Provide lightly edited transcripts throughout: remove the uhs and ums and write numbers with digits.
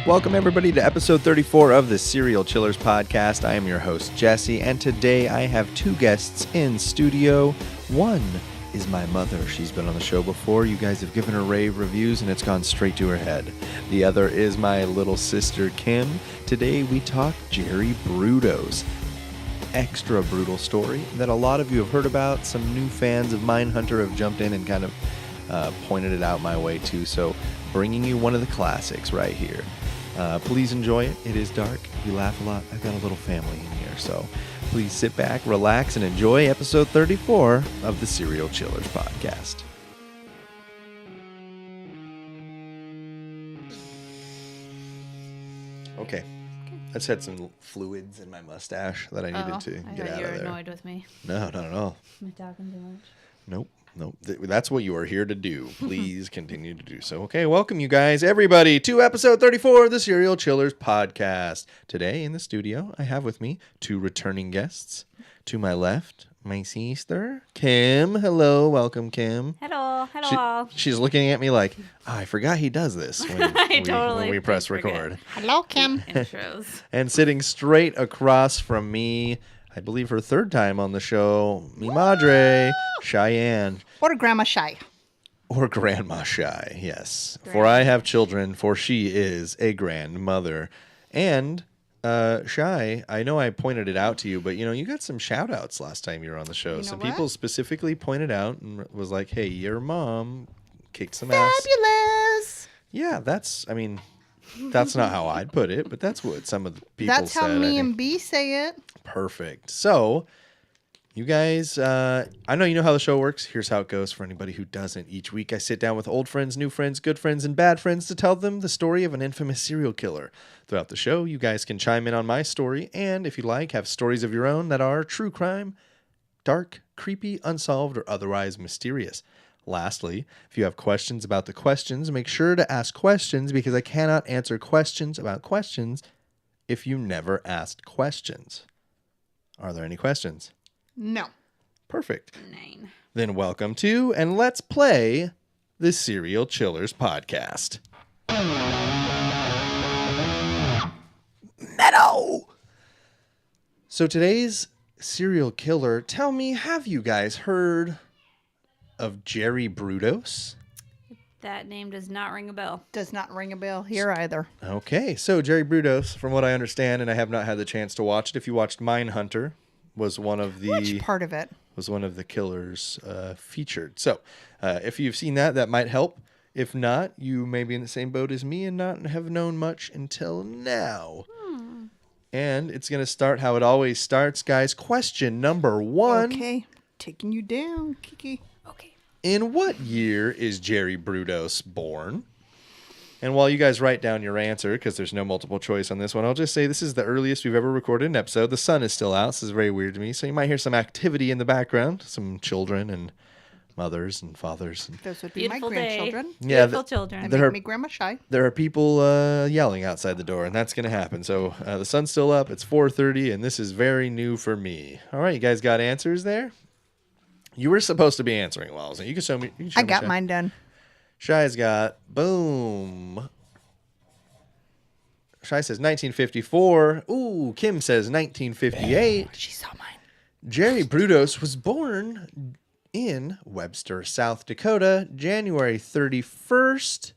Welcome, everybody, to episode 34 of the Serial Chillers podcast. I am your host, Jesse, and today I have two guests in studio. One is my mother. She's been on the show before. You guys have given her rave reviews, and it's gone straight to her head. The other is my little sister, Kim. Today we talk Jerry Brudos. Extra brutal story that a lot of you have heard about. Some new fans of Mindhunter have jumped in and kind of pointed it out my way, too. So bringing you one of the classics right here. Please enjoy it. It is dark. We laugh a lot. I've got a little family in here, so please sit back, relax, and enjoy episode 34 of the Serial Chillers podcast. Okay. I just had some fluids in my mustache that I needed to get out of there. You were annoyed with me. No, not at all. Am I talking too much? Nope. That's what you are here to do. Please continue to do so. Okay, welcome you guys, everybody, to episode 34 of the Serial Chillers podcast. Today in the studio, I have with me two returning guests. To my left, my sister, Kim. Hello, welcome, Kim. Hello all. She's looking at me like, I forgot he does this when we press record. Hello, Kim. Intros. And sitting straight across from me, I believe her third time on the show, mi madre, Cheyenne. Or Grandma Chey. Or Grandma Chey, yes. For I have children, for she is a grandmother. And Chey, I know I pointed it out to you, but you got some shout outs last time you were on the show. Some people specifically pointed out and was like, hey, your mom kicked some ass. Fabulous. Yeah, that's not how I'd put it, but that's what some of the people said. That's how me and B say it. Perfect. So, you guys, I know you know how the show works. Here's how it goes for anybody who doesn't. Each week I sit down with old friends, new friends, good friends, and bad friends to tell them the story of an infamous serial killer. Throughout the show, you guys can chime in on my story, and if you like, have stories of your own that are true crime, dark, creepy, unsolved, or otherwise mysterious. Lastly, if you have questions about the questions, make sure to ask questions because I cannot answer questions about questions if you never asked questions. Are there any questions? No. Perfect. 9. Then welcome to and let's play the Serial Chillers podcast. Meadow! So today's serial killer, tell me, have you guys heard of Jerry Brudos? That name does not ring a bell. Does not ring a bell here either. Okay, so Jerry Brudos, from what I understand, and I have not had the chance to watch it, if you watched Mindhunter, was one of the... Which part of it? Was one of the killers featured. So, if you've seen that, that might help. If not, you may be in the same boat as me and not have known much until now. And it's going to start how it always starts, guys. Question number 1. Okay, taking you down, Kiki. Okay. In what year is Jerry Brudos born? And while you guys write down your answer, because there's no multiple choice on this one, I'll just say this is the earliest we've ever recorded an episode. The sun is still out. This is very weird to me. So you might hear some activity in the background, some children and mothers and fathers. And Those would be my grandchildren. Yeah, Beautiful children. And make me Grandma Chey. there are people yelling outside the door, and that's going to happen. So the sun's still up. It's 4:30, and this is very new for me. All right, you guys got answers there? You were supposed to be answering while I was there. You can show me. I got mine done. Shai's got, boom. Shai says 1954. Ooh, Kim says 1958. She saw mine. Jerry Brudos was born in Webster, South Dakota, January 31st,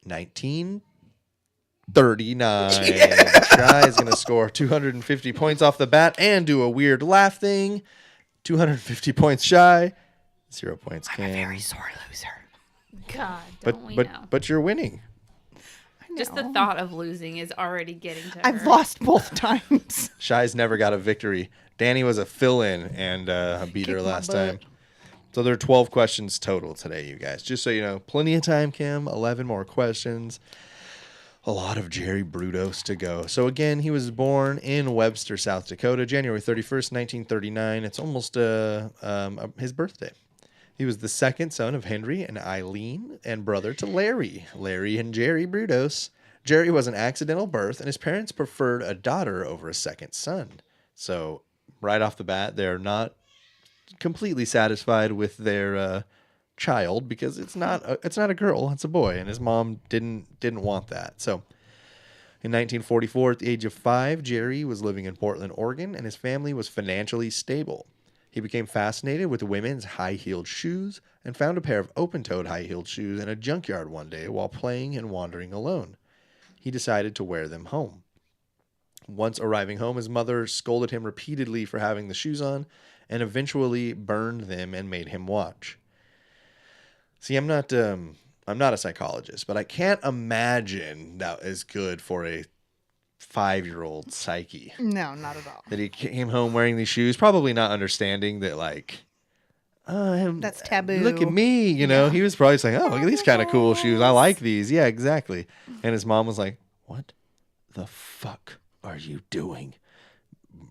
1939. Shai is going to score 250 points off the bat and do a weird laugh thing. 250 points Shai. 0 points Kim. I'm a very sore loser. God, don't we know? But you're winning. Just the thought of losing is already getting to her. I've lost both times. Shai's never got a victory. Danny was a fill-in and beat her last time. So there are 12 questions total today, you guys. Just so you know, plenty of time, Kim. 11 more questions. A lot of Jerry Brudos to go. So again, he was born in Webster, South Dakota, January 31st, 1939. It's almost his birthday. He was the second son of Henry and Eileen and brother to Larry and Jerry Brudos. Jerry was an accidental birth, and his parents preferred a daughter over a second son. So right off the bat, they're not completely satisfied with their child because it's not a girl, it's a boy, and his mom didn't want that. So in 1944, at the age of 5, Jerry was living in Portland, Oregon, and his family was financially stable. He became fascinated with women's high-heeled shoes and found a pair of open-toed high-heeled shoes in a junkyard one day while playing and wandering alone. He decided to wear them home. Once arriving home, his mother scolded him repeatedly for having the shoes on and eventually burned them and made him watch. See, I'm not a psychologist, but I can't imagine that is good for a 5-year-old psyche. No, not at all. That he came home wearing these shoes, probably not understanding that, like, That's taboo. look at me, you know. He was probably saying, oh, look at these kind of cool shoes. I like these. Yeah, exactly. And his mom was like, what the fuck are you doing?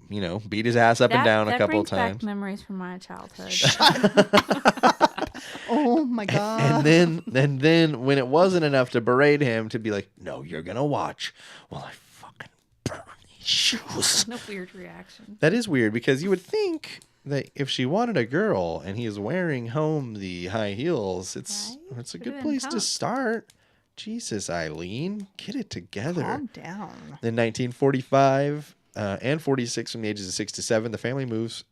You know, beat his ass up and down a couple of times. Back memories from my childhood. Oh my God. And then when it wasn't enough to berate him, to be like, no, you're gonna watch while I fucking burn these shoes. No weird reaction. That is weird, because you would think that if she wanted a girl and he is wearing home the high heels, it's a Could've good been place to tough. start. Jesus, Eileen, get it together. Calm down. In 1945 and 46, from the ages of 6 to 7, the family moves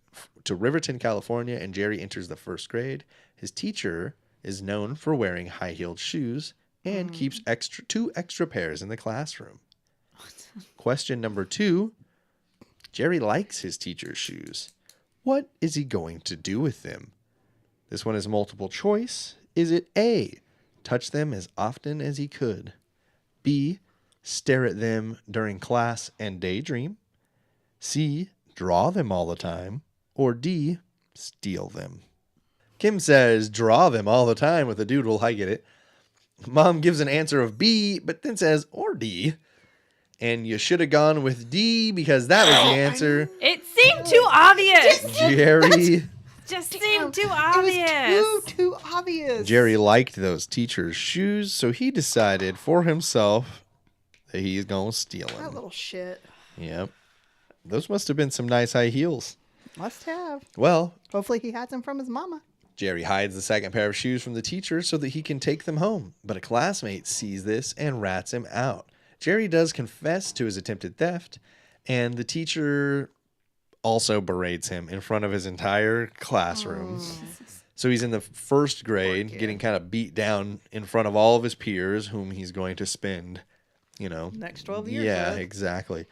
to Riverton, California, and Jerry enters the first grade. His teacher is known for wearing high-heeled shoes and keeps two extra pairs in the classroom. Question number 2. Jerry likes his teacher's shoes. What is he going to do with them? This one is multiple choice. Is it A, touch them as often as he could? B, stare at them during class and daydream? C, draw them all the time? Or D, steal them? Kim says, draw them all the time with a doodle. I get it. Mom gives an answer of B, but then says, or D. And you should have gone with D, because that was the answer. It seemed too obvious. Jerry. Just seemed too It obvious. was too obvious. Jerry liked those teacher's shoes, so he decided for himself that he's going to steal That them. little shit. Yep. Those must have been some nice high heels. Must have. Well, Hopefully he had them from his mama. Jerry hides the second pair of shoes from the teacher so that he can take them home, but a classmate sees this and rats him out. Jerry does confess to his attempted theft, and the teacher also berates him in front of his entire classroom. So he's in the first grade, getting kind of beat down in front of all of his peers, whom he's going to spend, Next 12 years. Yeah, with. exactly.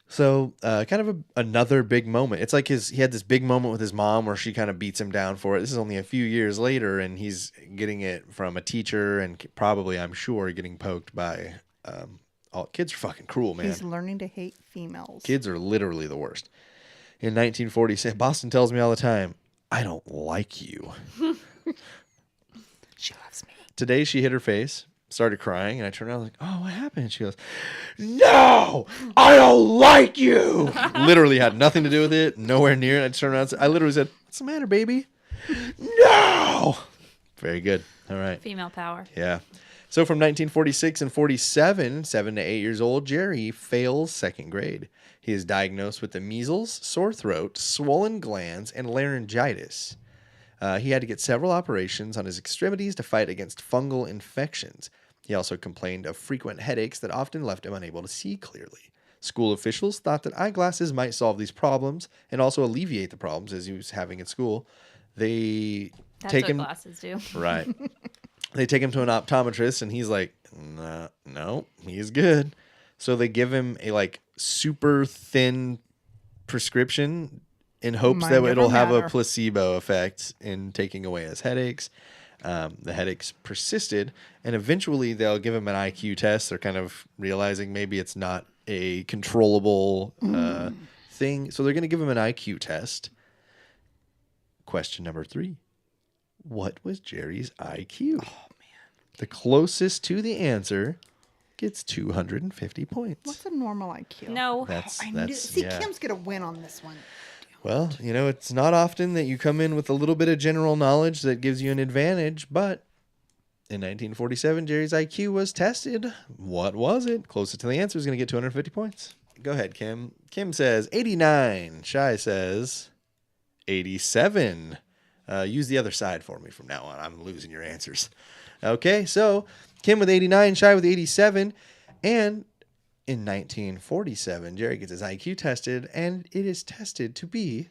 So kind of another big moment. It's like he had this big moment with his mom where she kind of beats him down for it. This is only a few years later, and he's getting it from a teacher and probably, I'm sure, getting poked by all kids are fucking cruel, man. He's learning to hate females. Kids are literally the worst. In 1946, Boston tells me all the time, I don't like you. She loves me. Today she hit her face, started crying, and I turned around like, oh, what happened? She goes, no, I don't like you. Literally had nothing to do with it, nowhere near it. I just turned around and I literally said, what's the matter, baby? No. Very good. All right. Female power. Yeah. So from 1946 and 47, 7 to 8 years old, Jerry fails second grade. He is diagnosed with the measles, sore throat, swollen glands, and laryngitis. He had to get several operations on his extremities to fight against fungal infections. He also complained of frequent headaches that often left him unable to see clearly. School officials thought that eyeglasses might solve these problems and also alleviate the problems as he was having at school. They That's take what him glasses do. right. They take him to an optometrist, and he's like, no, he's good. So they give him a super thin prescription in hopes Mind that over it'll have a matter. placebo effect in taking away his headaches. The headaches persisted, and eventually they'll give him an IQ test. They're kind of realizing maybe it's not a controllable thing. So they're going to give him an IQ test. Question number 3. What was Jerry's IQ? Oh, man. The closest to the answer gets 250 points. What's a normal IQ? No. I knew. See, yeah. Kim's going to win on this one. Well, it's not often that you come in with a little bit of general knowledge that gives you an advantage, but in 1947, Jerry's IQ was tested. What was it? Closest to the answer is going to get 250 points. Go ahead, Kim. Kim says 89. Chey says 87. Use the other side for me from now on. I'm losing your answers. Okay, so Kim with 89, Chey with 87, and in 1947, Jerry gets his IQ tested, and it is tested to be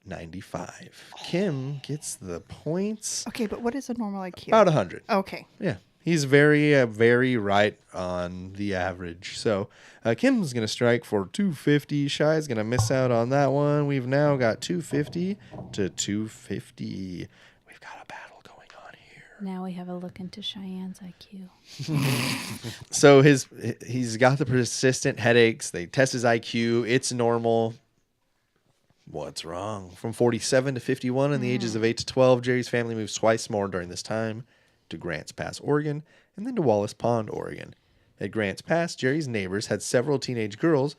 95. Kim gets the points. Okay, but what is a normal IQ? About 100. Okay. Yeah. He's very right on the average. So Kim's going to strike for 250. Chey's going to miss out on that one. We've now got 250 to 250. We've got a battle going on here. Now we have a look into Cheyenne's IQ. So he's got the persistent headaches. They test his IQ. It's normal. What's wrong? From 47 to 51 in the ages of 8 to 12, Jerry's family moves twice more during this time to Grants Pass, Oregon, and then to Wallace Pond, Oregon. At Grants Pass, Jerry's neighbors had several teenage girls,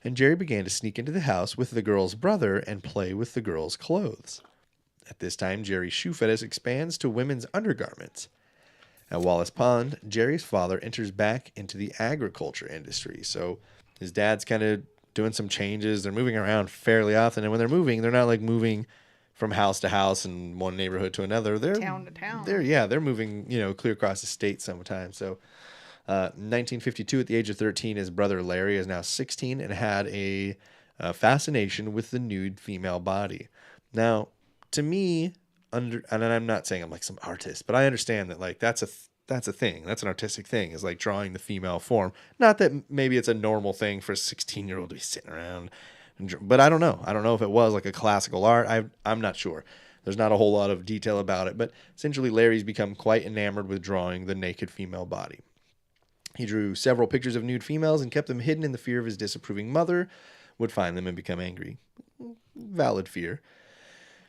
and Jerry began to sneak into the house with the girl's brother and play with the girl's clothes. At this time, Jerry's shoe fetish expands to women's undergarments. At Wallace Pond, Jerry's father enters back into the agriculture industry. So his dad's kind of doing some changes. They're moving around fairly often. And when they're moving, they're not like moving from house to house and one neighborhood to another. They're Town to town. They're moving, clear across the state sometimes. So in 1952, at the age of 13, his brother Larry is now 16 and had a fascination with the nude female body. Now, to me, and I'm not saying I'm like some artist, but I understand that like that's a thing. That's an artistic thing, is like drawing the female form. Not that maybe it's a normal thing for a 16-year-old to be sitting around, but I don't know. I don't know if it was like a classical art. I'm not sure. There's not a whole lot of detail about it, but essentially Larry's become quite enamored with drawing the naked female body. He drew several pictures of nude females and kept them hidden in the fear of his disapproving mother would find them and become angry. Valid fear.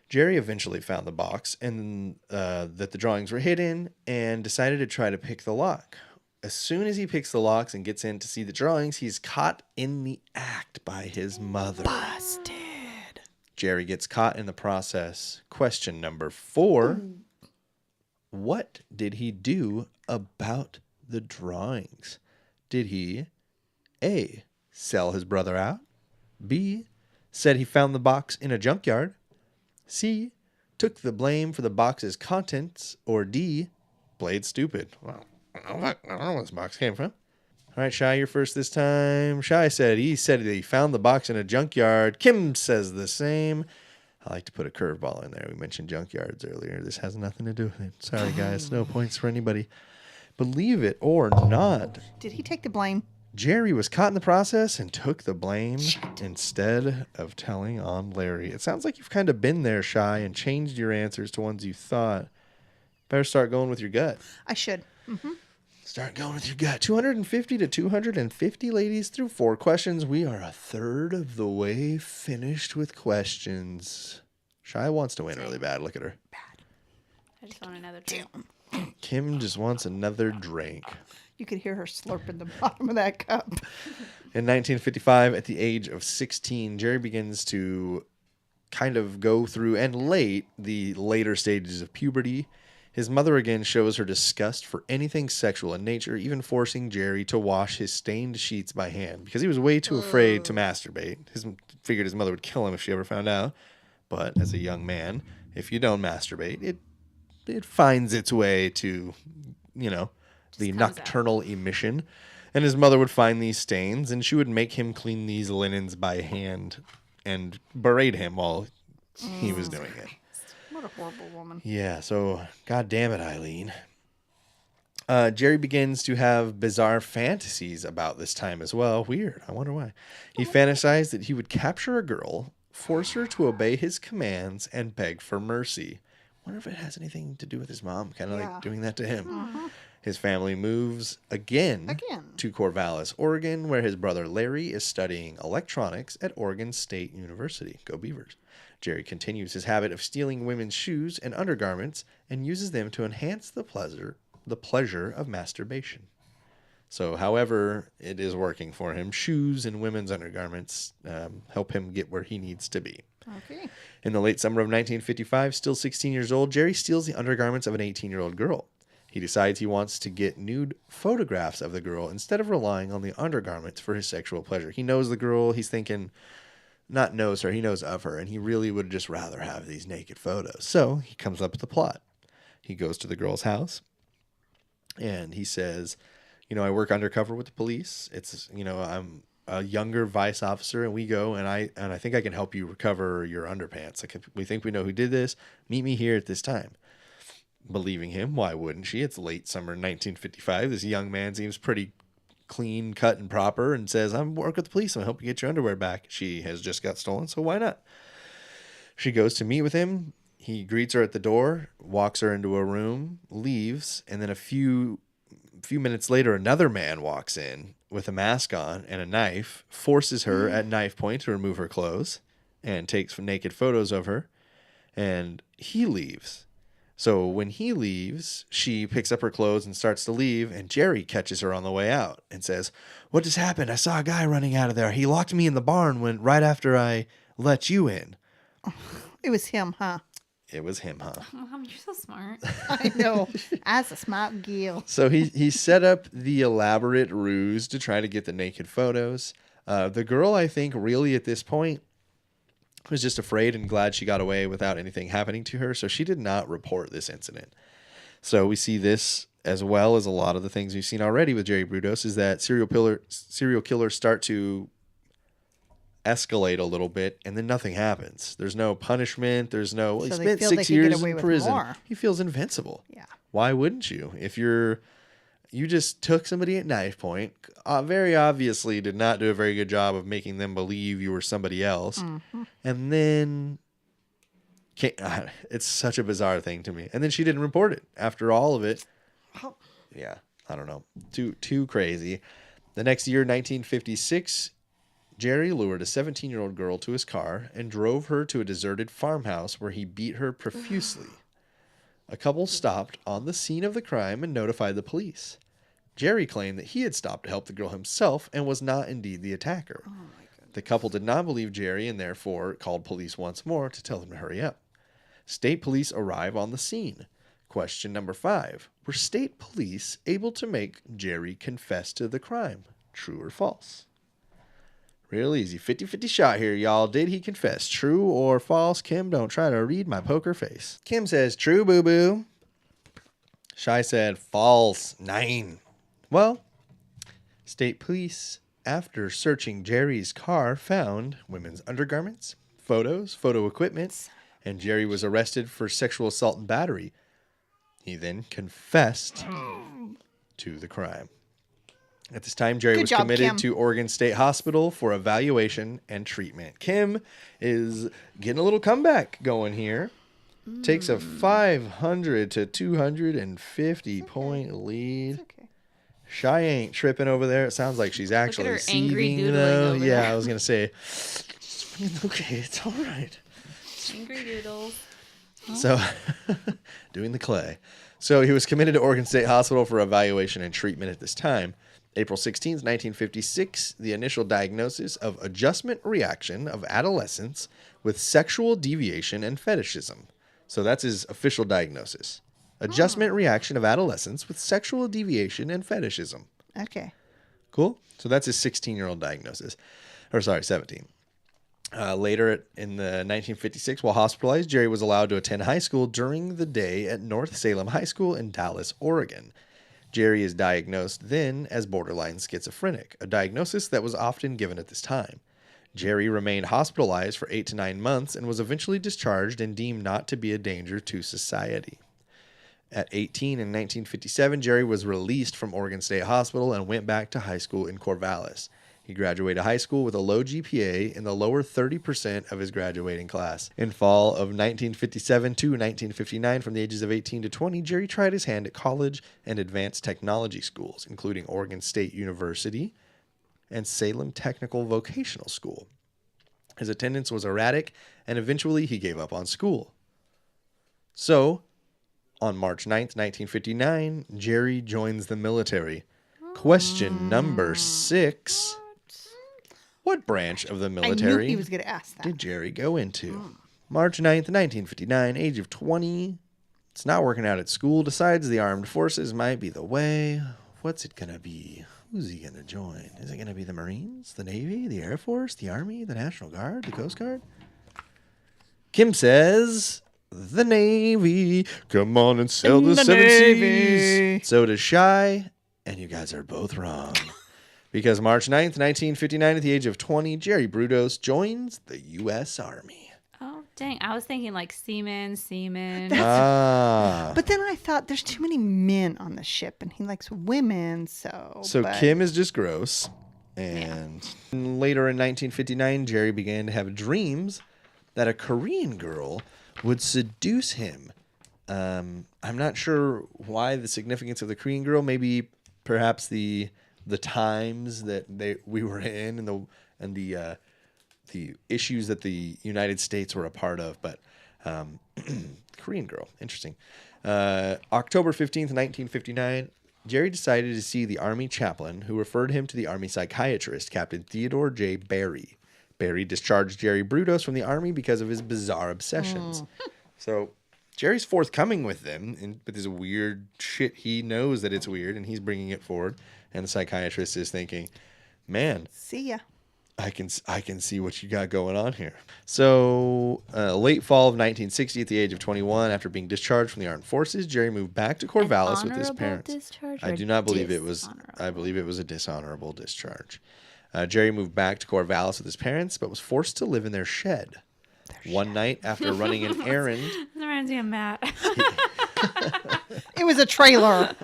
Jerry eventually found the box and that the drawings were hidden and decided to try to pick the lock. As soon as he picks the locks and gets in to see the drawings, he's caught in the act by his mother. Busted. Jerry gets caught in the process. Question number 4. What did he do about the drawings? Did he A, sell his brother out? B, said he found the box in a junkyard? C, took the blame for the box's contents? Or D, played stupid? Well, I don't know where this box came from. All right, Chey, you're first this time. Chey said that he found the box in a junkyard. Kim says the same. I like to put a curveball in there. We mentioned junkyards earlier. This has nothing to do with it. Sorry, guys. No points for anybody. Believe it or not, Did he take the blame? Jerry was caught in the process and took the blame instead of telling on Larry. It sounds like you've kind of been there, Chey, and changed your answers to ones you thought. Better start going with your gut. I should. Start going with your gut. 250 to 250, ladies, through 4 questions. We are a third of the way finished with questions. Chey wants to win really bad. Look at her. I just want another drink. Kim just wants another drink. You could hear her slurping the bottom of that cup. In 1955, at the age of 16, Jerry begins to kind of go through and the later stages of puberty. His mother again shows her disgust for anything sexual in nature, even forcing Jerry to wash his stained sheets by hand because he was way too afraid to masturbate. Figured his mother would kill him if she ever found out. But as a young man, if you don't masturbate, it finds its way to, the nocturnal emission. And his mother would find these stains, and she would make him clean these linens by hand and berate him while he was doing it. What a horrible woman. Yeah, so God damn it, Eileen. Jerry begins to have bizarre fantasies about this time as well. Weird. I wonder why. He fantasized that he would capture a girl, force her to obey his commands, and beg for mercy. Wonder if it has anything to do with his mom, kind of like doing that to him. His family moves again to Corvallis, Oregon, where his brother Larry is studying electronics at Oregon State University. Go Beavers. Jerry continues his habit of stealing women's shoes and undergarments and uses them to enhance the pleasure of masturbation. So, however it is working for him, shoes and women's undergarments help him get where he needs to be. Okay. In the late summer of 1955, still 16 years old, Jerry steals the undergarments of an 18-year-old girl. He decides he wants to get nude photographs of the girl instead of relying on the undergarments for his sexual pleasure. He knows the girl. He's thinking, not knows her, he knows of her, and he really would just rather have these naked photos. So he comes up with a plot. He goes to the girl's house, and he says, I work undercover with the police. It's, I'm a younger vice officer, and we go, and I think I can help you recover your underpants. We think we know who did this. Meet me here at this time. Believing him, why wouldn't she? It's late summer 1955. This young man seems pretty clean cut and proper and says, I'm working with the police. I'm going to help you get your underwear back. She has just got stolen, so why not? She goes to meet with him. He greets her at the door, walks her into a room, leaves, and then a few minutes later, another man walks in with a mask on and a knife, forces her at knife point to remove her clothes, and takes naked photos of her, and he leaves. So when he leaves, she picks up her clothes and starts to leave, and Jerry catches her on the way out and says, what just happened? I saw a guy running out of there. He locked me in the barn right after I let you in. It was him, huh? It was him, huh? Mom, you're so smart. I know. As a smart girl. So he set up the elaborate ruse to try to get the naked photos. The girl, I think, really at this point was just afraid and glad she got away without anything happening to her. So she did not report this incident. So we see this as well as a lot of the things we've seen already with Jerry Brudos, is that serial killers start to escalate a little bit, and then nothing happens. There's no punishment. There's no, he So they spent feel they 6 could get years away in with prison. more. He feels invincible. Yeah. Why wouldn't you? If you just took somebody at knife point, very obviously did not do a very good job of making them believe you were somebody else. Mm-hmm. And then it's such a bizarre thing to me. And then she didn't report it after all of it. Yeah, I don't know. Too crazy. The next year, 1956, Jerry lured a 17-year-old girl to his car and drove her to a deserted farmhouse where he beat her profusely. A couple stopped on the scene of the crime and notified the police. Jerry claimed that he had stopped to help the girl himself and was not indeed the attacker. Oh my goodness. The couple did not believe Jerry and therefore called police once more to tell them to hurry up. State police arrive on the scene. Question number 5. Were state police able to make Jerry confess to the crime? True or false? Real easy. 50-50 shot here, y'all. Did he confess? True or false? Kim, don't try to read my poker face. Kim says, true, boo-boo. Chey said, false. 9. Well, state police, after searching Jerry's car, found women's undergarments, photos, photo equipment, and Jerry was arrested for sexual assault and battery. He then confessed to the crime. At this time, Jerry was committed Kim. to Oregon State Hospital for evaluation and treatment. Kim is getting a little comeback going here. Takes a 500 to 250 point lead. Okay. Chey ain't tripping over there. It sounds like she's actually her angry seething, doodling though. over Yeah, there. I was going to say, okay, it's all right. Angry doodles. So, doing the clay. So he was committed to Oregon State Hospital for evaluation and treatment at this time. April 16th, 1956, the initial diagnosis of adjustment reaction of adolescents with sexual deviation and fetishism. So that's his official diagnosis. Adjustment reaction of adolescents with sexual deviation and fetishism. Okay. Cool. So that's his 16-year-old diagnosis. 17. Later in the 1956, while hospitalized, Jerry was allowed to attend high school during the day at North Salem High School in Dallas, Oregon. Jerry is diagnosed then as borderline schizophrenic, a diagnosis that was often given at this time. Jerry remained hospitalized for 8 to 9 months and was eventually discharged and deemed not to be a danger to society. At 18 in 1957, Jerry was released from Oregon State Hospital and went back to high school in Corvallis. He graduated high school with a low GPA in the lower 30% of his graduating class. In fall of 1957 to 1959, from the ages of 18 to 20, Jerry tried his hand at college and advanced technology schools, including Oregon State University and Salem Technical Vocational School. His attendance was erratic, and eventually he gave up on school. So, on March 9th, 1959, Jerry joins the military. Question number 6. What branch of the I knew military he was going to ask that. did Jerry go into? March 9th, 1959, age of 20. It's not working out at school. Decides the armed forces might be the way. What's it going to be? Who's he going to join? Is it going to be the Marines, the Navy, the Air Force, the Army, the National Guard, the Coast Guard? Kim says, the Navy. Come on and sail the seven seas. So does Chey, and you guys are both wrong. Because March 9th, 1959, at the age of 20, Jerry Brudos joins the U.S. Army. Oh, dang. I was thinking like seaman. Ah. But then I thought there's too many men on the ship, and he likes women, so. Kim is just gross. And later in 1959, Jerry began to have dreams that a Korean girl would seduce him. I'm not sure why the significance of the Korean girl. Maybe perhaps the times that we were in and the issues that the United States were a part of. But Korean girl, interesting. October 15th, 1959, Jerry decided to see the Army chaplain, who referred him to the Army psychiatrist, Captain Theodore J. Barry. Barry discharged Jerry Brudos from the Army because of his bizarre obsessions. So Jerry's forthcoming with them and with his weird shit. He knows that it's weird, and he's bringing it forward. And the psychiatrist is thinking, man, See ya. I can see what you got going on here. So, late fall of 1960, at the age of 21, after being discharged from the armed forces, Jerry moved back to Corvallis with his parents. Discharge I do not believe it was. I believe it was a dishonorable discharge. Jerry moved back to Corvallis with his parents, but was forced to live in their shed. One night, after running an errand, That reminds me of Matt. It was a trailer.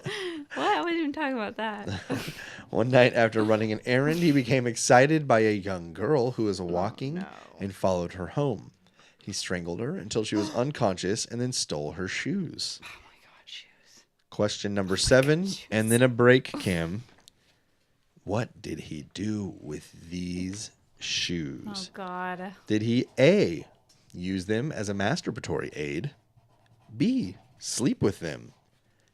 What? I wasn't even talking about that. One night after running an errand, he became excited by a young girl who was walking and followed her home. He strangled her until she was unconscious and then stole her shoes. Oh my God, shoes. Question number 7, and then a break, Kim. What did he do with these shoes? Oh, God. Did he A, use them as a masturbatory aid, B, sleep with them,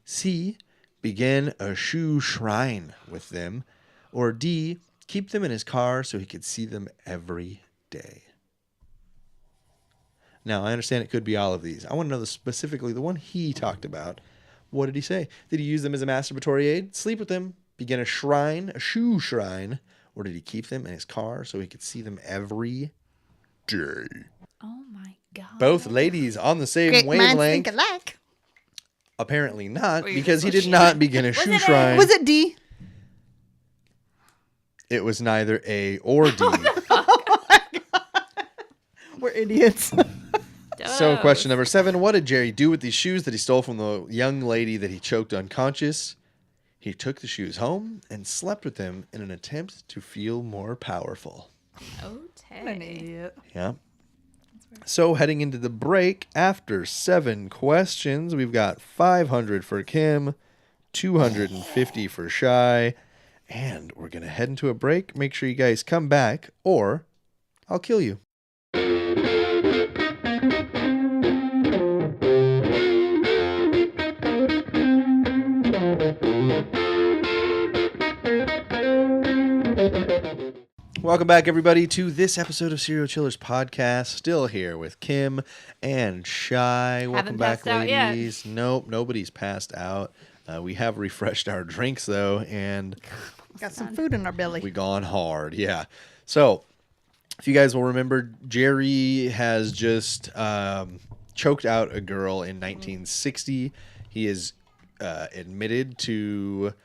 C, begin a shoe shrine with them, or D, keep them in his car so he could see them every day? Now, I understand it could be all of these. I want to know specifically the one he talked about. What did he say? Did he use them as a masturbatory aid, sleep with them, begin a shrine, a shoe shrine, or did he keep them in his car so he could see them every day? Oh, my God. Both ladies on the same Great minds wavelength. think alike. Apparently not, because he did not begin a shoe shrine. Was it D? It was neither A or D. We're idiots. So question number 7, what did Jerry do with these shoes that he stole from the young lady that he choked unconscious? He took the shoes home and slept with them in an attempt to feel more powerful. Okay. An idiot. Yeah. So heading into the break, after 7 questions, we've got 500 for Kim, 250 for Chey, and we're going to head into a break. Make sure you guys come back or I'll kill you. Welcome back, everybody, to this episode of Serial Chillers Podcast. Still here with Kim and Chey. Welcome back, passed out yet. ladies. Nope, nobody's passed out. We have refreshed our drinks, though, and Got some food in our belly. we gone hard. Yeah. So, if you guys will remember, Jerry has just choked out a girl in 1960. He is admitted to...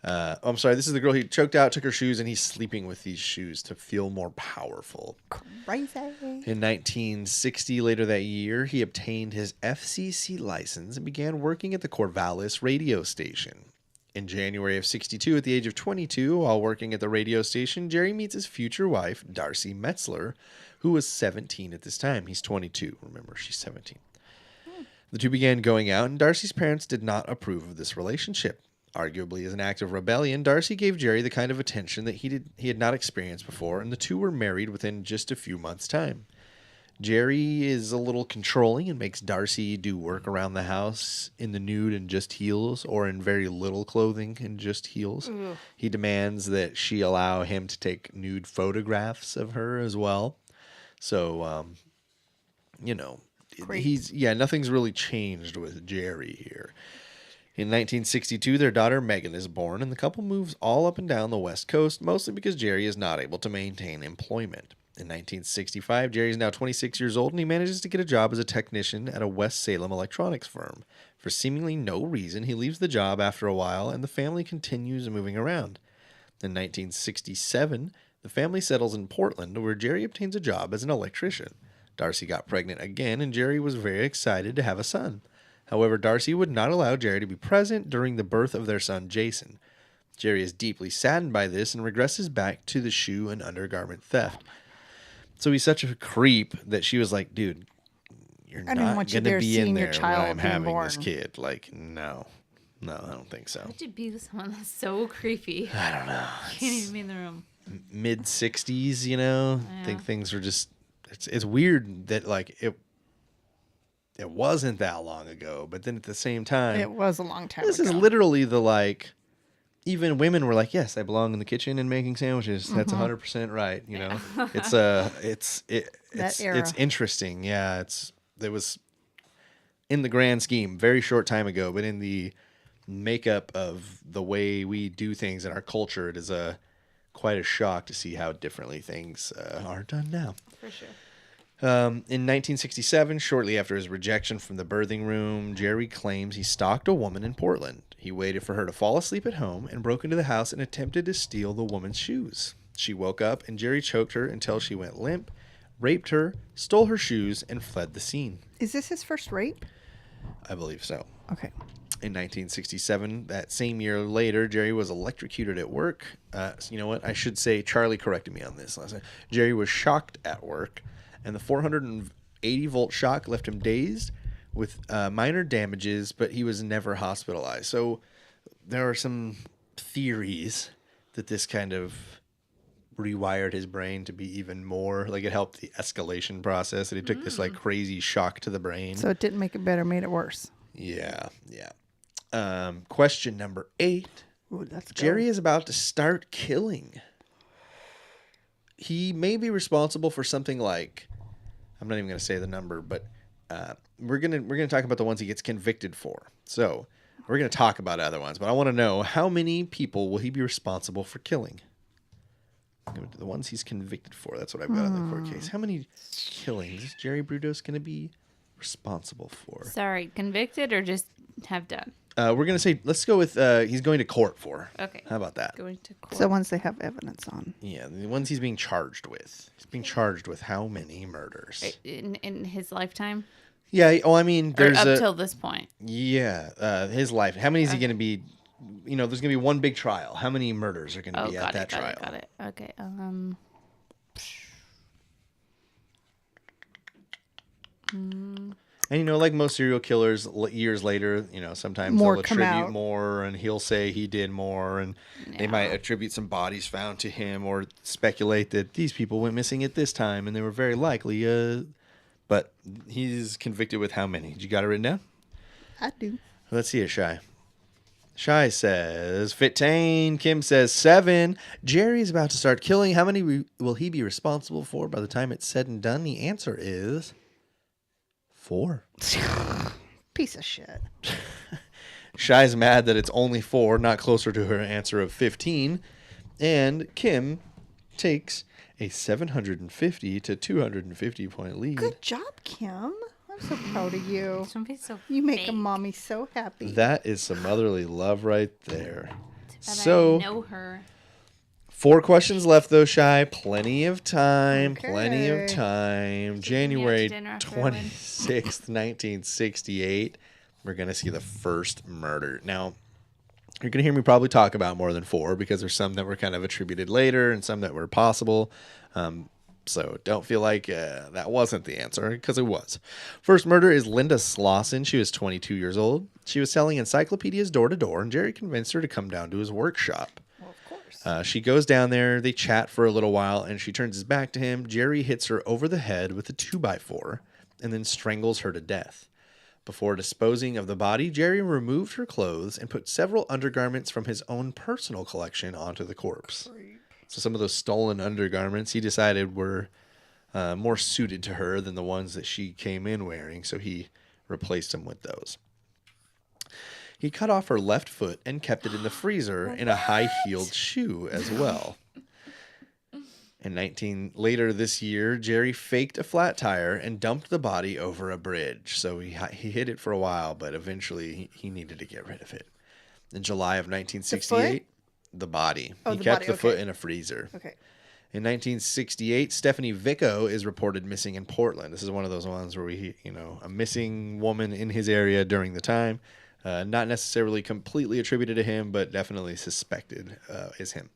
I'm sorry, this is the girl he choked out, took her shoes, and he's sleeping with these shoes to feel more powerful. Crazy. In 1960, later that year, he obtained his FCC license and began working at the Corvallis radio station. In January of 62, at the age of 22, while working at the radio station, Jerry meets his future wife, Darcy Metzler, who was 17 at this time. He's 22. Remember, she's 17. The two began going out, and Darcy's parents did not approve of this relationship. Arguably, as an act of rebellion, Darcy gave Jerry the kind of attention that he had not experienced before, and the two were married within just a few months' time. Jerry is a little controlling and makes Darcy do work around the house in the nude and just heels, or in very little clothing and just heels. Ugh. He demands that she allow him to take nude photographs of her as well. So, Great. nothing's really changed with Jerry here. In 1962, their daughter Megan is born, and the couple moves all up and down the West Coast, mostly because Jerry is not able to maintain employment. In 1965, Jerry is now 26 years old, and he manages to get a job as a technician at a West Salem electronics firm. For seemingly no reason, he leaves the job after a while, and the family continues moving around. In 1967, the family settles in Portland, where Jerry obtains a job as an electrician. Darcy got pregnant again, and Jerry was very excited to have a son. However, Darcy would not allow Jerry to be present during the birth of their son, Jason. Jerry is deeply saddened by this and regresses back to the shoe and undergarment theft. So he's such a creep that she was like, dude, you're not going to be in there when I'm having this kid. Like, no, I don't think so. How would you be with someone that's so creepy? I don't know. Can't even be in the room. Mid-60s, you know? I think things were just... It's weird that, like, it wasn't that long ago, but then at the same time... It was a long time ago. This is literally the, like... Even women were like, yes, I belong in the kitchen and making sandwiches. That's 100% right, you know? It's interesting. Yeah, it was in the grand scheme, very short time ago, but in the makeup of the way we do things in our culture, it is quite a shock to see how differently things are done now. For sure. In 1967, shortly after his rejection from the birthing room, Jerry claims he stalked a woman in Portland. He waited for her to fall asleep at home and broke into the house and attempted to steal the woman's shoes. She woke up and Jerry choked her until she went limp, raped her, stole her shoes, and fled the scene. Is this his first rape? I believe so. Okay. In 1967, that same year later, Jerry was electrocuted at work. You know what? I should say Charlie corrected me on this last night. Jerry was shocked at work, and the 480-volt shock left him dazed with minor damages, but he was never hospitalized. So there are some theories that this kind of rewired his brain to be even more, like it helped the escalation process, that he took this like crazy shock to the brain. So it didn't make it better, made it worse. Yeah. Question number 8. Ooh, let's go. Jerry is about to start killing. He may be responsible for something like, I'm not even going to say the number, but we're gonna talk about the ones he gets convicted for. So we're going to talk about other ones, but I want to know, how many people will he be responsible for killing? The ones he's convicted for. That's what I've got on the court case. How many killings is Jerry Brudos going to be responsible for? Sorry, convicted or just have done? We're going to say, let's go with he's going to court for. Okay. How about that? Going to court. So ones they have evidence on. Yeah, the ones he's being charged with. He's being charged with how many murders? In his lifetime? Yeah, I mean, there's or up till this point. Yeah, his life. How many is he going to be? You know, there's going to be one big trial. How many murders are going to be at that trial? Got it. Okay. And, you know, like most serial killers, years later, you know, sometimes More they'll come attribute out. more, and he'll say he did more, and they might attribute some bodies found to him, or speculate that these people went missing at this time, and they were very likely. But he's convicted with how many? You got it written down? I do. Let's see it, Chey. Chey says 15. Kim says 7. Jerry's about to start killing. How many will he be responsible for by the time it's said and done? The answer is 4. Piece of shit. Shai's mad that it's only 4, not closer to her answer of 15. And Kim takes a 750 to 250 point lead. Good job, Kim. I'm so proud of you. Don't be so You make a fake. mommy so happy. That is some motherly love right there. But So, I know her. 4 questions left, though, Chey. Plenty of time. Okay. Plenty of time. Should we meet January after dinner after I win? 26th, 1968. We're going to see the first murder. Now, you're going to hear me probably talk about more than 4, because there's some that were kind of attributed later and some that were possible. So don't feel like that wasn't the answer, because it was. First murder is Linda Slauson. She was 22 years old. She was selling encyclopedias door to door, and Jerry convinced her to come down to his workshop. Well, of course. She goes down there. They chat for a little while, and she turns his back to him. Jerry hits her over the head with a 2x4 and then strangles her to death. Before disposing of the body, Jerry removed her clothes and put several undergarments from his own personal collection onto the corpse. So some of those stolen undergarments he decided were more suited to her than the ones that she came in wearing, so he replaced them with those. He cut off her left foot and kept it in the freezer in a high-heeled shoe as well. Later this year, Jerry faked a flat tire and dumped the body over a bridge. So he hid it for a while, but eventually he needed to get rid of it. In July of 1968, the body. He kept the foot in a freezer. Okay. In 1968, Stephanie Vicko is reported missing in Portland. This is one of those ones where a missing woman in his area during the time. Not necessarily completely attributed to him, but definitely suspected is him.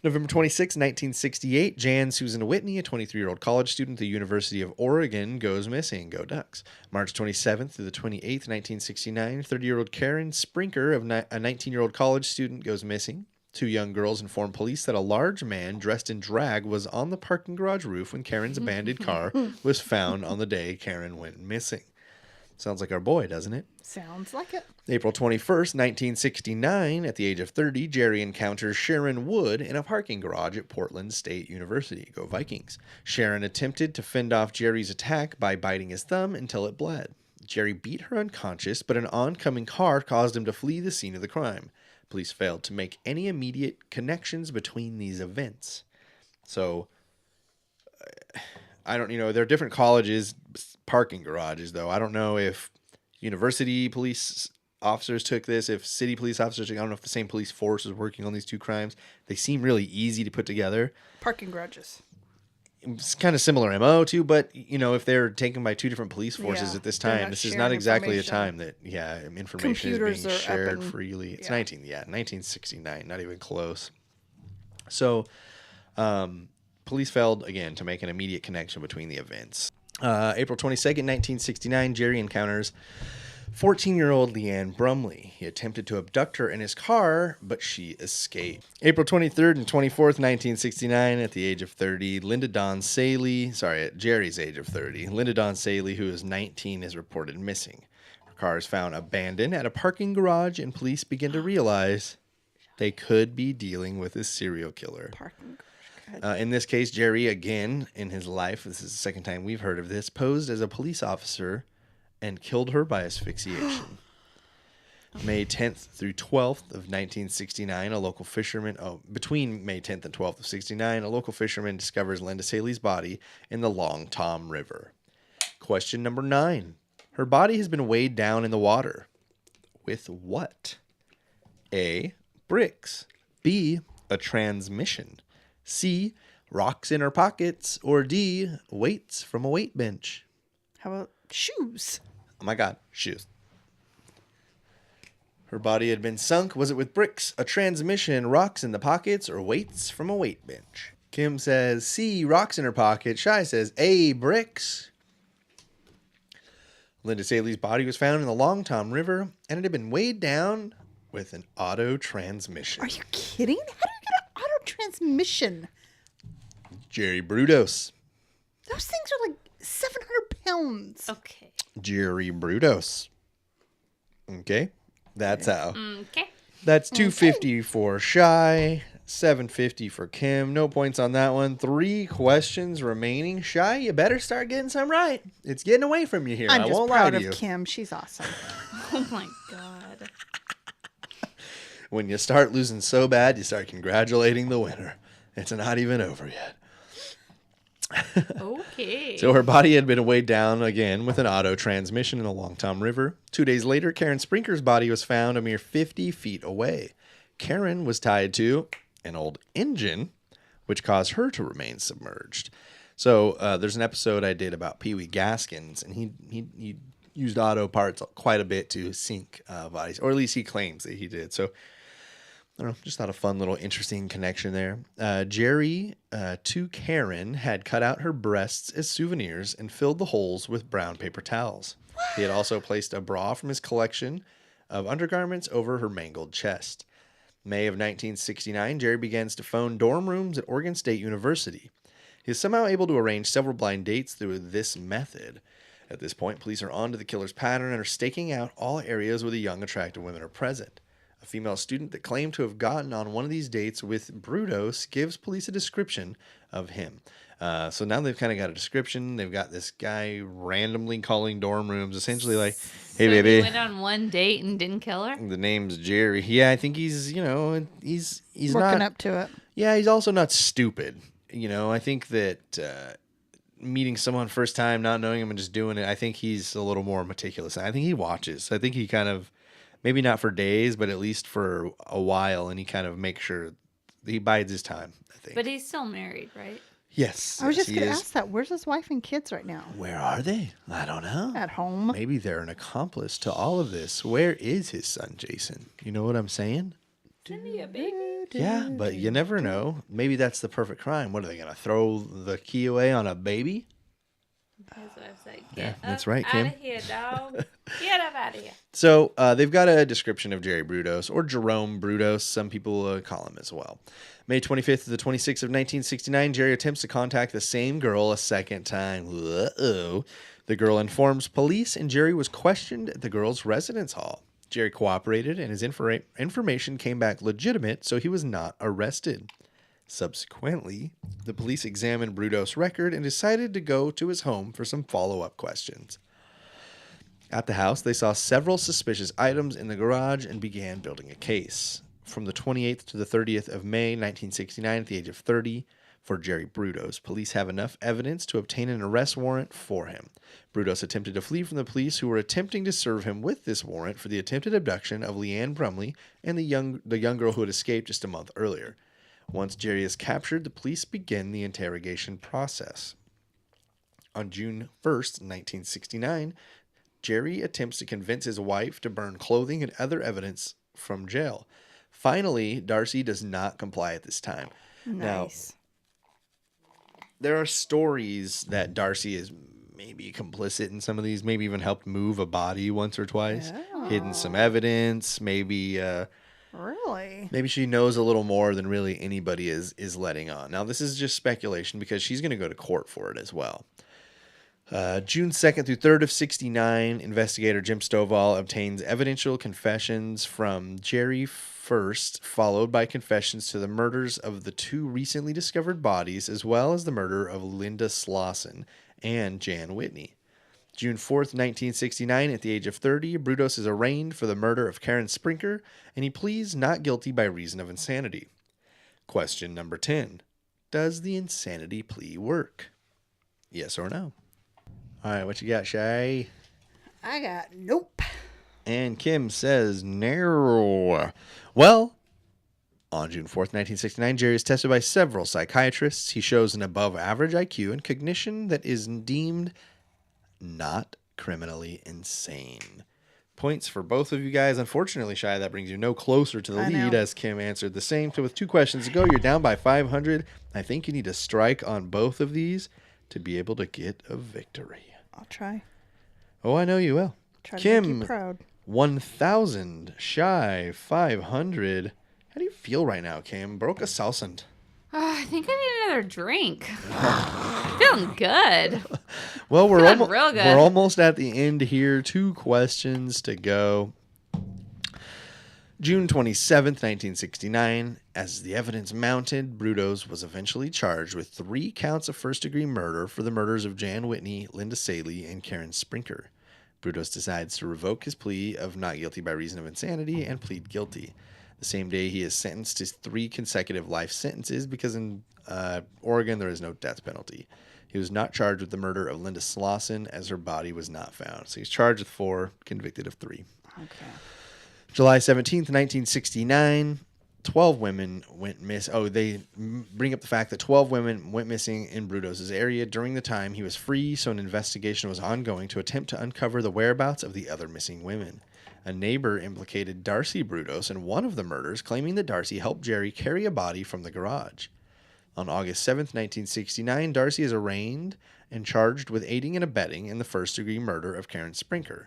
November 26, 1968, Jan Susan Whitney, a 23-year-old college student at the University of Oregon, goes missing. Go Ducks. March 27th to the 28th, 1969, 30-year-old Karen Sprinker, a 19-year-old college student, goes missing. 2 young girls informed police that a large man dressed in drag was on the parking garage roof when Karen's abandoned car was found on the day Karen went missing. Sounds like our boy, doesn't it? Sounds like it. April 21st, 1969, at the age of 30, Jerry encounters Sharon Wood in a parking garage at Portland State University. Go Vikings. Sharon attempted to fend off Jerry's attack by biting his thumb until it bled. Jerry beat her unconscious, but an oncoming car caused him to flee the scene of the crime. Police failed to make any immediate connections between these events. So, I don't, there are different colleges, parking garages, though. I don't know if university police officers took this, if city police officers took, I don't know if the same police force is working on these 2 crimes. They seem really easy to put together. Parking garages. It's kind of similar MO too, but if they're taken by 2 different police forces at this time, this is not exactly a time that information is being shared freely. It's 1969, not even close. So, police failed again to make an immediate connection between the events. April 22nd, 1969, Jerry encounters 14-year-old Leanne Brumley. He attempted to abduct her in his car, but she escaped. April 23rd and 24th, 1969, at the age of 30, at Jerry's age of 30, Linda Dawn Saley, who is 19, is reported missing. Her car is found abandoned at a parking garage, and police begin to realize they could be dealing with a serial killer. Parking garage. In this case, Jerry, again, in his life, this is the second time we've heard of this, posed as a police officer and killed her by asphyxiation. May 10th through 12th of 1969, between May 10th and 12th of 69, a local fisherman discovers Linda Saley's body in the Long Tom River. Question number 9. Her body has been weighed down in the water. With what? A, bricks. B, a transmission. C, rocks in her pockets. Or D, weights from a weight bench. How about shoes? Oh my God, shoes. Her body had been sunk. Was it with bricks, a transmission, rocks in the pockets, or weights from a weight bench? Kim says C, rocks in her pocket. Chey says A, bricks. Linda Saley's body was found in the Long Tom River, and it had been weighed down with an auto transmission. Are you kidding? How do you get an auto transmission? Jerry Brudos. Those things are like 700 pounds. Okay. Jerry Brudos. Okay. That's how. Okay. That's 250 for Chey, 750 for Kim. No points on that one. 3 questions remaining. Chey, you better start getting some right. It's getting away from you here. I'm I just won't proud lie of to you. Kim. She's awesome. Oh my God. When you start losing so bad, you start congratulating the winner. It's not even over yet. Okay. So her body had been weighed down again with an auto transmission in the Long Tom River. 2 days later, Karen Sprinker's body was found a mere 50 feet away. Karen was tied to an old engine, which caused her to remain submerged. So there's an episode I did about Pee Wee Gaskins, and he used auto parts quite a bit to sink bodies, or at least he claims that he did. So I don't know, just thought a fun little interesting connection there. Jerry to Karen had cut out her breasts as souvenirs and filled the holes with brown paper towels. He had also placed a bra from his collection of undergarments over her mangled chest. May of 1969, Jerry begins to phone dorm rooms at Oregon State University. He is somehow able to arrange several blind dates through this method. At this point, police are on to the killer's pattern and are staking out all areas where the young, attractive women are present. A female student that claimed to have gotten on one of these dates with Brudos gives police a description of him. So now they've kind of got a description. They've got this guy randomly calling dorm rooms, essentially like, "Hey, So baby." he went on one date and didn't kill her? The name's Jerry. Yeah, I think he's, he's Working not. up to it. Yeah, he's also not stupid. I think that meeting someone first time, not knowing him and just doing it, I think he's a little more meticulous. I think he watches. I think he kind of, maybe not for days, but at least for a while, and he kind of makes sure he bides his time, I think. But he's still married, right? Yes. I was yes, just going he to is. ask that. Where's his wife and kids right now? Where are they? I don't know. At home. Maybe they're an accomplice to all of this. Where is his son, Jason? You know what I'm saying? Send me a baby. Yeah, but you never know. Maybe that's the perfect crime. What are they going to throw the key away on a baby? His wife's like, Yeah, get that's up right, out Kim. of here, dog. Get up out of here. So they've got a description of Jerry Brudos, or Jerome Brudos, some people call him as well. May 25th to the 26th of 1969, Jerry attempts to contact the same girl a second time. Uh-oh. The girl informs police, and Jerry was questioned at the girl's residence hall. Jerry cooperated, and his information came back legitimate, so he was not arrested. Subsequently, the police examined Brudos' record and decided to go to his home for some follow-up questions. At the house, they saw several suspicious items in the garage and began building a case. From the 28th to the 30th of May, 1969, at the age of 30, for Jerry Brudos, police have enough evidence to obtain an arrest warrant for him. Brudos attempted to flee from the police, who were attempting to serve him with this warrant for the attempted abduction of Leanne Brumley and the young girl who had escaped just a month earlier. Once Jerry is captured, the police begin the interrogation process. On June 1st, 1969, Jerry attempts to convince his wife to burn clothing and other evidence from jail. Finally, Darcy does not comply at this time. Nice. Now, there are stories that Darcy is maybe complicit in some of these, maybe even helped move a body once or twice, hidden some evidence, maybe Really? maybe she knows a little more than really anybody is letting on. Now, this is just speculation because she's going to go to court for it as well. June 2nd through 3rd of 69, investigator Jim Stovall obtains evidential confessions from Jerry first, followed by confessions to the murders of the two recently discovered bodies, as well as the murder of Linda Slauson and Jan Whitney. June 4th, 1969, at the age of 30, Brudos is arraigned for the murder of Karen Sprinker, and he pleads not guilty by reason of insanity. Question number 10. Does the insanity plea work? Yes or no? All right, what you got, Chey? I got nope. And Kim says no. Well, on June 4th, 1969, Jerry is tested by several psychiatrists. He shows an above-average IQ and cognition that is deemed not criminally insane. Points for both of you guys. Unfortunately, Chey, that brings you no closer to the lead, as Kim answered the same. So with 2 questions to go, you're down by 500. I think you need to strike on both of these to be able to get a victory. I'll try. Oh, I know you will. Try to Kim, make you proud. 1,000. Chey, 500. How do you feel right now, Kim? Broke a thousand. I think I need another drink. Feeling good. Well, we're Feeling real good. we're almost at the end here. 2 questions to go. June 27th, 1969. As the evidence mounted, Brudos was eventually charged with 3 counts of first-degree murder for the murders of Jan Whitney, Linda Saley, and Karen Sprinker. Brudos decides to revoke his plea of not guilty by reason of insanity and plead guilty. The same day, he is sentenced to 3 consecutive life sentences because in Oregon there is no death penalty. He was not charged with the murder of Linda Slauson, as her body was not found. So he's charged with 4, convicted of 3. Okay. July 17th, 1969, 12 women went missing. Oh, they bring up the fact that 12 women went missing in Brudos' area during the time he was free, so an investigation was ongoing to attempt to uncover the whereabouts of the other missing women. A neighbor implicated Darcy Brudos in one of the murders, claiming that Darcy helped Jerry carry a body from the garage. On August 7th, 1969, Darcy is arraigned and charged with aiding and abetting in the first-degree murder of Karen Sprinker.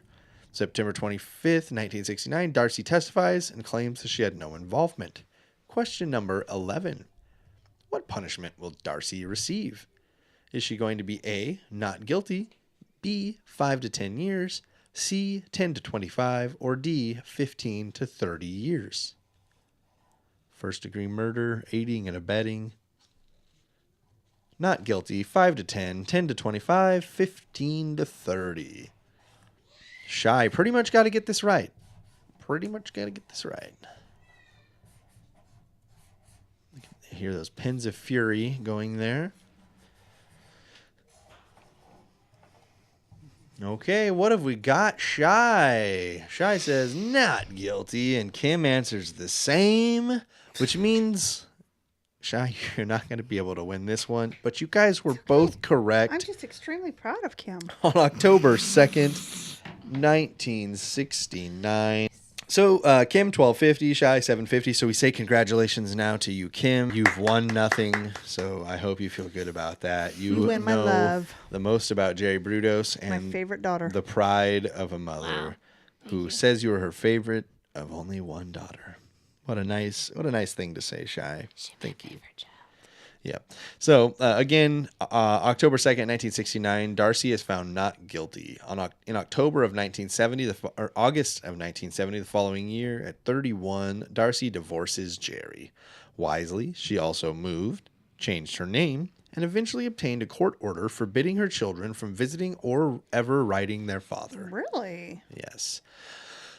September 25th, 1969, Darcy testifies and claims that she had no involvement. Question number 11. What punishment will Darcy receive? Is she going to be A, not guilty, B, 5 to 10 years, C, 10 to 25, or D, 15 to 30 years? First degree murder, aiding and abetting. not guilty, 5 to 10, 10 to 25, 15 to 30. Chey, pretty much got to get this right. Hear those pins of fury going there. Okay, what have we got? Chey. Chey says not guilty, and Kim answers the same, which means, Chey, you're not going to be able to win this one, but you guys were both correct. I'm just extremely proud of Kim. On October 2nd, 1969. So Kim 1250, Chey 750. So we say congratulations now to you, Kim. You've won nothing, so I hope you feel good about that. You win my know love. the most about Jerry Brudos My and favorite daughter. the pride of a mother who says you are her favorite of only one daughter. What a nice thing to say, Chey. Thank you. Yep. So, again, October 2nd, 1969, Darcy is found not guilty. In October of 1970, or August of 1970, the following year, at 31, Darcy divorces Jerry. Wisely, she also moved, changed her name, and eventually obtained a court order forbidding her children from visiting or ever writing their father. Really? Yes.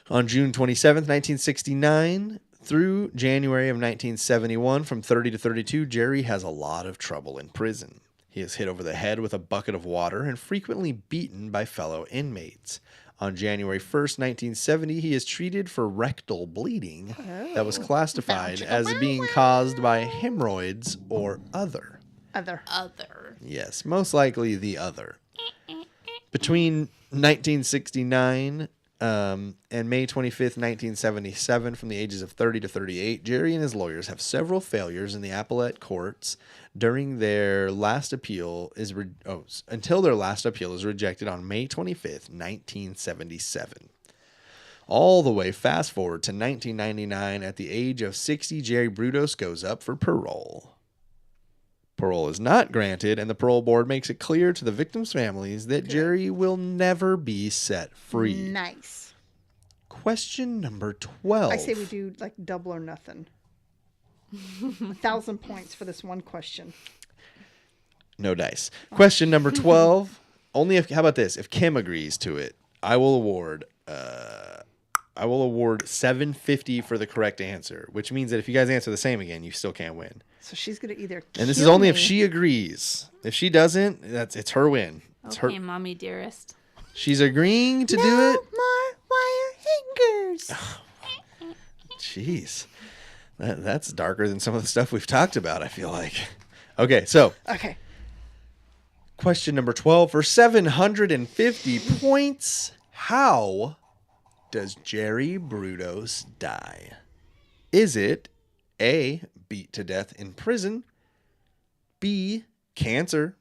On June 27th, 1969, through January of 1971, from 30 to 32, Jerry has a lot of trouble in prison. He is hit over the head with a bucket of water and frequently beaten by fellow inmates. On January 1st, 1970, he is treated for rectal bleeding that was classified as being caused by hemorrhoids or other. Other. Yes, most likely the other. Between 1969 and May 25th, 1977, from the ages of 30 to 38, Jerry and his lawyers have several failures in the appellate courts during their last appeal until their last appeal is rejected on May 25th, 1977. All the way fast forward to 1999, at the age of 60, Jerry Brudos goes up for parole. Parole is not granted, and the parole board makes it clear to the victims' families that Jerry will never be set free. Nice. Question number 12. I say we do like double or nothing. 1,000 points for this one question. No dice. Question number 12. How about this? If Kim agrees to it, I will award $750 for the correct answer, which means that if you guys answer the same again, you still can't win. So she's gonna either And this is only if she agrees. If she doesn't, it's her win. It's Okay, her. mommy dearest. She's agreeing to do it. more wire hangers. Jeez, that's darker than some of the stuff we've talked about, I feel like. Okay, so Okay. question number 12 for 750 points. How does Jerry Brudos die? Is it A, beat to death in prison, B, cancer,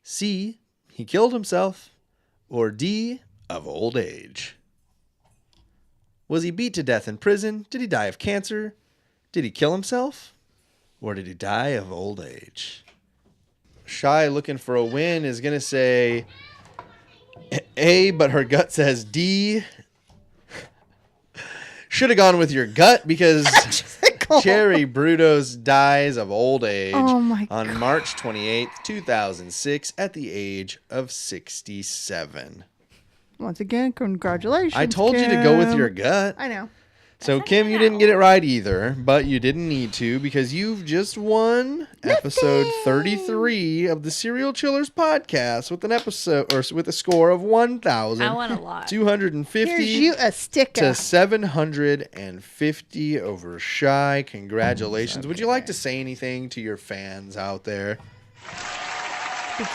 C, he killed himself, or D, of old age? Was he beat to death in prison? Did he die of cancer? Did he kill himself? Or did he die of old age? Chey, looking for a win, is going to say A, but her gut says D. Should have gone with your gut because Jerry Brudos dies of old age on March 28th, 2006 at the age of 67. Once again, congratulations. I told you to go with your gut. I know. So, Kim, you didn't get it right either, but you didn't need to because you've just won episode 33 of the Serial Chillers podcast with an episode or with a score of 1,000. I won a lot. 250 Here's you a sticker. to 750 over Chey. Congratulations. Would you like to say anything to your fans out there?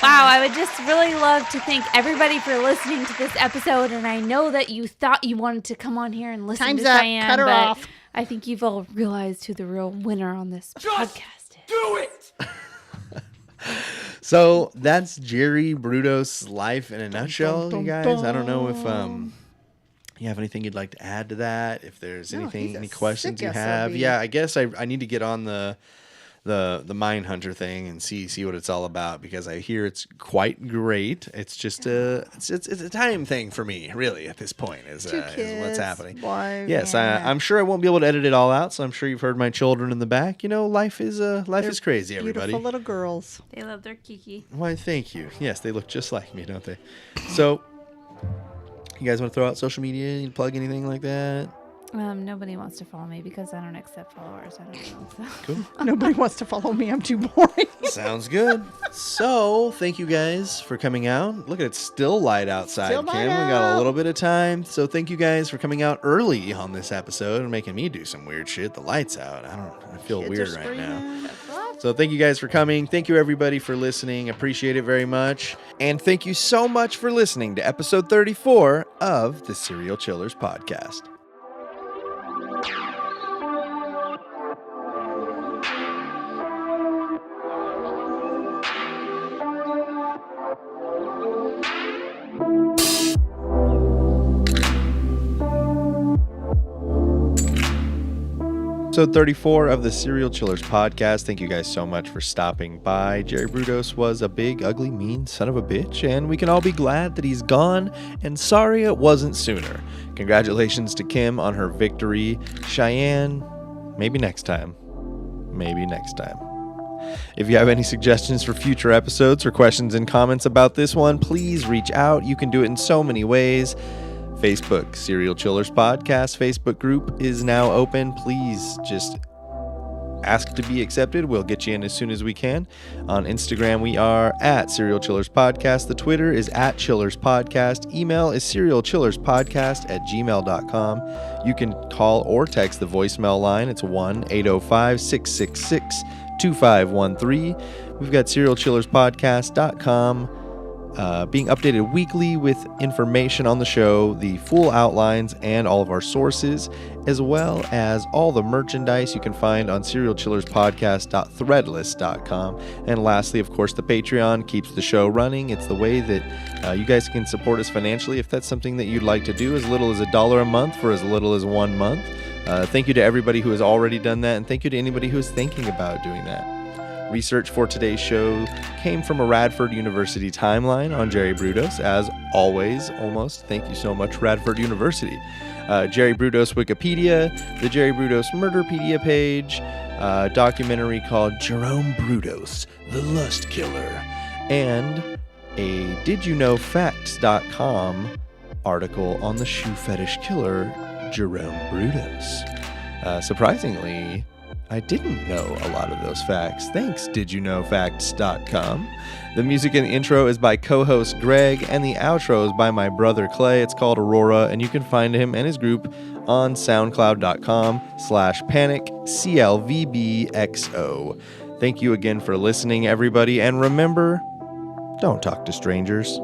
Wow, I would just really love to thank everybody for listening to this episode. And I know that you thought you wanted to come on here and listen Time's to up. Cheyenne, Cut her but off. I think you've all realized who the real winner on this podcast is. Do it! So that's Jerry Brudos' life in a nutshell, you guys. I don't know if you have anything you'd like to add to that. If there's No, anything, he's a any questions you sick have. SOB. Yeah, I guess I need to get on the the Mindhunter thing and see what it's all about, because I hear it's quite great. It's just it's a time thing for me, really, at this point is what's happening. Wife, Yes, yeah. I'm sure I won't be able to edit it all out, so I'm sure you've heard my children in the back. You know, life is crazy, everybody. Beautiful little girls. They love their Kiki. Why, thank you. Yes, they look just like me, don't they? So, you guys want to throw out social media? You plug anything like that? Nobody wants to follow me because I don't accept followers. I don't know. So. Cool. Nobody wants to follow me. I'm too boring. Sounds good. So, thank you guys for coming out. Look, it's still light outside, Still Kim. light We got a out. little bit of time. So, thank you guys for coming out early on this episode and making me do some weird shit. The light's out. I feel Kids weird are right now. screaming. So thank you guys for coming. Thank you everybody for listening. Appreciate it very much. And thank you so much for listening to episode 34 of the Serial Chillers podcast. Episode 34 of the Serial Chillers podcast. Thank you guys so much for stopping by. Jerry Brudos was a big, ugly, mean son of a bitch, and we can all be glad that he's gone, and sorry it wasn't sooner. Congratulations to Kim on her victory. Cheyenne, maybe next time. Maybe next time. If you have any suggestions for future episodes or questions and comments about this one, please reach out. You can do it in so many ways. Facebook, Serial Chillers Podcast Facebook group is now open. Please just ask to be accepted. We'll get you in as soon as we can. On Instagram, we are at Serial Chillers Podcast. The Twitter is at Chillers Podcast. Email is serialchillerspodcast@gmail.com. You can call or text the voicemail line. It's 1-805-666-2513. We've got serialchillerspodcast.com. Being updated weekly with information on the show, the full outlines, and all of our sources, as well as all the merchandise you can find on serialchillerspodcast.threadless.com. And lastly, of course, the Patreon keeps the show running. It's the way that you guys can support us financially if that's something that you'd like to do, as little as $1 a month for as little as 1 month. Thank you to everybody who has already done that, and thank you to anybody who is thinking about doing that. Research for today's show came from a Radford University timeline on Jerry Brudos, as always, almost. Thank you so much, Radford University. Jerry Brudos Wikipedia, the Jerry Brudos Murderpedia page, a documentary called Jerome Brudos, the Lust Killer, and a DidYouKnowFacts.com article on the shoe fetish killer, Jerome Brudos. Surprisingly, I didn't know a lot of those facts. Thanks, DidYouKnowFacts.com. The music in the intro is by co-host Greg, and the outro is by my brother Clay. It's called Aurora, and you can find him and his group on soundcloud.com/panicCLVBXO. Thank you again for listening, everybody, and remember, don't talk to strangers.